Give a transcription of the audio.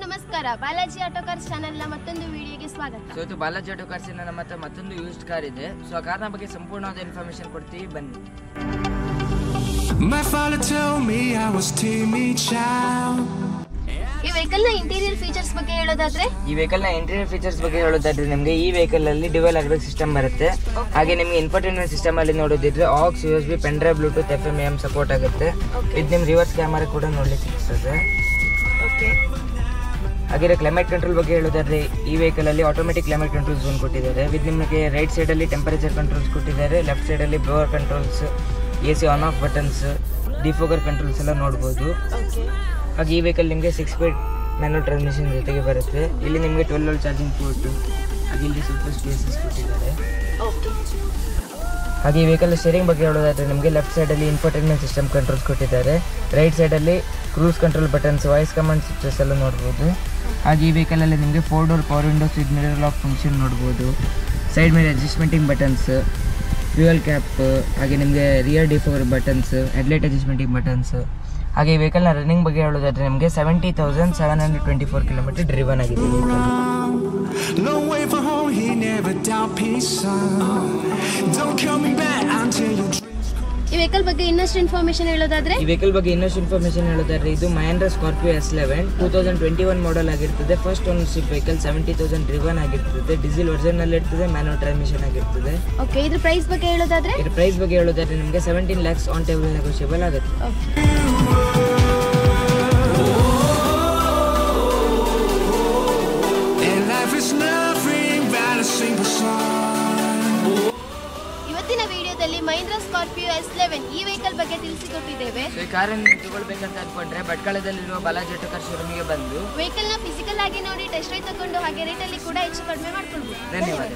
ನಮಸ್ಕಾರ. Balaji auto cars channel ನ ಮತ್ತೊಂದು ವಿಡಿಯೋಗೆ ಸ್ವಾಗತ. ಸೊ ಇದು ಬಾಲಾಜಿ ಆಟೋ ಕಾರ್ಸ್ ಇಂದ ನಮ್ಮ ಹತ್ರ ಮತ್ತೊಂದು ಯೂಸ್ಡ್ ಕಾರ್ ಇದೆ. ಸೊ ಆ ಕಾರ್ನ ಬಗ್ಗೆ ಸಂಪೂರ್ಣವಾದ ಇನ್ಫಾರ್ಮೇಶನ್ ಕೊಡ್ತೀವಿ, ಬನ್ನಿ. ಈ ವೆಹಿಕಲ್ ನ ಇಂಟೀರಿಯರ್ ಫೀಚರ್ಸ್ ಬಗ್ಗೆ ಹೇಳೋದಾದ್ರೆ ನಿಮಗೆ ಈ ವೆಹಿಕಲ್ ಅಲ್ಲಿ ಡ್ಯುಯಲ್ ಆರ್ಬಿಕ್ ಸಿಸ್ಟಮ್ ಬರುತ್ತೆ. ಹಾಗೆ ನಿಮಗೆ ಇನ್ಫೋಟೈನ್ಮೆಂಟ್ ಸಿಸ್ಟಮ್ ಅಲ್ಲಿ ನೋಡೋದಿದ್ರೆ aux, USB, pen drive, Bluetooth, FM, AM support ಆಗುತ್ತೆ. ಇದು ನಿಮ್ ರಿವರ್ಸ್ ಕ್ಯಾಮರಾ ಕೂಡ ನೋಡ್ಲಿಕ್ಕೆ ಸಿಗ್ತದೆ. ಹಾಗೆ ಕ್ಲೈಮೇಟ್ ಕಂಟ್ರೋಲ್ ಬಗ್ಗೆ ಹೇಳೋದಾದ್ರೆ ಈ ವೆಹಿಕಲ್ ಅಲ್ಲಿ ಆಟೋಮೆಟಿಕ್ ಕ್ಲೈಮೇಟ್ ಕಂಟ್ರೋಲ್ ಝೋನ್ ಕೊಟ್ಟಿದ್ದಾರೆ. ವಿತ್ ನಿಮಗೆ ರೈಟ್ ಸೈಡ್ ಅಲ್ಲಿ ಟೆಂಪರೇಚರ್ ಕಂಟ್ರೋಲ್ಸ್ ಕೊಟ್ಟಿದ್ದಾರೆ, ಲೆಫ್ಟ್ ಸೈಡ್ ಅಲ್ಲಿ blower controls, AC on off buttons, defogger controls ಎಲ್ಲ ನೋಡ್ಬೋದು. ಹಾಗೆ ಈ ವೆಹಿಕಲ್ ನಿಮಗೆ 6 ಸ್ಪೀಡ್ ಮ್ಯಾನುವಲ್ ಟ್ರಾನ್ಸ್ಮಿಷನ್ ಜೊತೆಗೆ ಬರುತ್ತೆ. ಇಲ್ಲಿ ನಿಮಗೆ 12 ವೋಲ್ಟ್ ಚಾರ್ಜಿಂಗ್ ಪೋರ್ಟ್, ಹಾಗೆ ಇಲ್ಲಿ ಸ್ವಲ್ಪ ಸ್ಪೇಸಸ್ ಕೊಟ್ಟಿದ್ದಾರೆ. ಹಾಗೆ ಈ ವೆಹಿಕಲ್ ಸ್ಟೇರಿಂಗ್ ಬಗ್ಗೆ ಹೇಳೋದಾದ್ರೆ ನಿಮಗೆ ಲೆಫ್ಟ್ ಸೈಡಲ್ಲಿ ಇನ್ಫೋಟೈನ್ಮೆಂಟ್ ಸಿಸ್ಟಮ್ ಕಂಟ್ರೋಲ್ಸ್ ಕೊಟ್ಟಿದ್ದಾರೆ, ರೈಟ್ ಸೈಡಲ್ಲಿ cruise control buttons, voice command switches ಎಲ್ಲ ನೋಡ್ಬೋದು. ಹಾಗೆ ಈ ವೆಹಿಕಲಲ್ಲಿ ನಿಮಗೆ 4 door power windows with mirror lock function ನೋಡ್ಬೋದು. ಸೈಡ್ ಮೇಲೆ ಅಡ್ಜಸ್ಟ್ಮೆಂಟಿಂಗ್ ಬಟನ್ಸ್, ಫ್ಯೂಯಲ್ ಕ್ಯಾಪ್, ಹಾಗೆ ನಿಮಗೆ rear defogger buttons, headlight adjusting buttons. ಹಾಗೆ ಈ ವೆಹಿಕಲ್ನ ರನ್ನಿಂಗ್ ಬಗ್ಗೆ ಹೇಳೋದಾದ್ರೆ ನಿಮಗೆ 70,724 ಕಿಲೋಮೀಟರ್ ಡ್ರಿವನ್ ಆಗಿದೆ. ಈ ವೆಹಿಕಲ್ ಬಗ್ಗೆ ಇನ್ನಷ್ಟು ಇನ್ಫಾರ್ಮೇಶನ್ ಹೇಳೋದಾದ್ರೆ ಇದು ಮಹೇಂದ್ರ ಸ್ಕಾರ್ಪಿಯೋ S11 2021 ಮಾಡೆಲ್ ಆಗಿರ್ತದೆ. ಫಸ್ಟ್ ಓನರ್ಶಿಪ್ ವೆಹಿಕಲ್, 70,000 ಡ್ರಿವನ್ ಆಗಿರ್ತದೆ. ಡೀಸೆಲ್ ವರ್ಷನ್ ನಲ್ಲಿ ಇರ್ತದೆ, ಮ್ಯಾನುವಲ್ ಟ್ರಾನ್ಸ್ಮಿಷನ್ ಆಗಿರ್ತದೆ. ಇದ್ರ ಪ್ರೈಸ್ ಬಗ್ಗೆ ಹೇಳೋದಾದ್ರೆ ನಿಮಗೆ 17 lakhs ಆನ್ ಟೇಬಲ್ ನೆಗೋಷಿಯಬಲ್ ಆಗುತ್ತೆ. ಇವತ್ತಿನ ವಿಡಿಯೋದಲ್ಲಿ ಮಹೀಂದ್ರ ಸ್ಕಾರ್ಪಿಯೋ S11 ಈ ವೆಹಿಕಲ್ ಬಗ್ಗೆ ತಿಳಿಸಿಕೊಟ್ಟಿದ್ದೇವೆ. ಈ ಕಾರನ್ನು ತಗೊಳ್ಬೇಕಂತ ಅನ್ಕೊಂಡ್ರೆ ಭಟ್ಕಳದಲ್ಲಿರುವ ಬಾಲಾಜಿ ಆಟೋ ಕಾರ್ ಶೋರೂಮಿಗೆ ಬಂದು ವೆಹಿಕಲ್ ನ ಫಿಸಿಕಲ್ ಆಗಿ ನೋಡಿ ಟೆಸ್ಟ್ ಡ್ರೈವ್ ತಗೊಂಡು ಹಾಗೆ ರೇಟ್ ಅಲ್ಲಿ ಕೂಡ ಹೆಚ್ಚು ಕಡಿಮೆ ಮಾಡ್ಕೊಳ್ಬಹುದು. ಧನ್ಯವಾದ.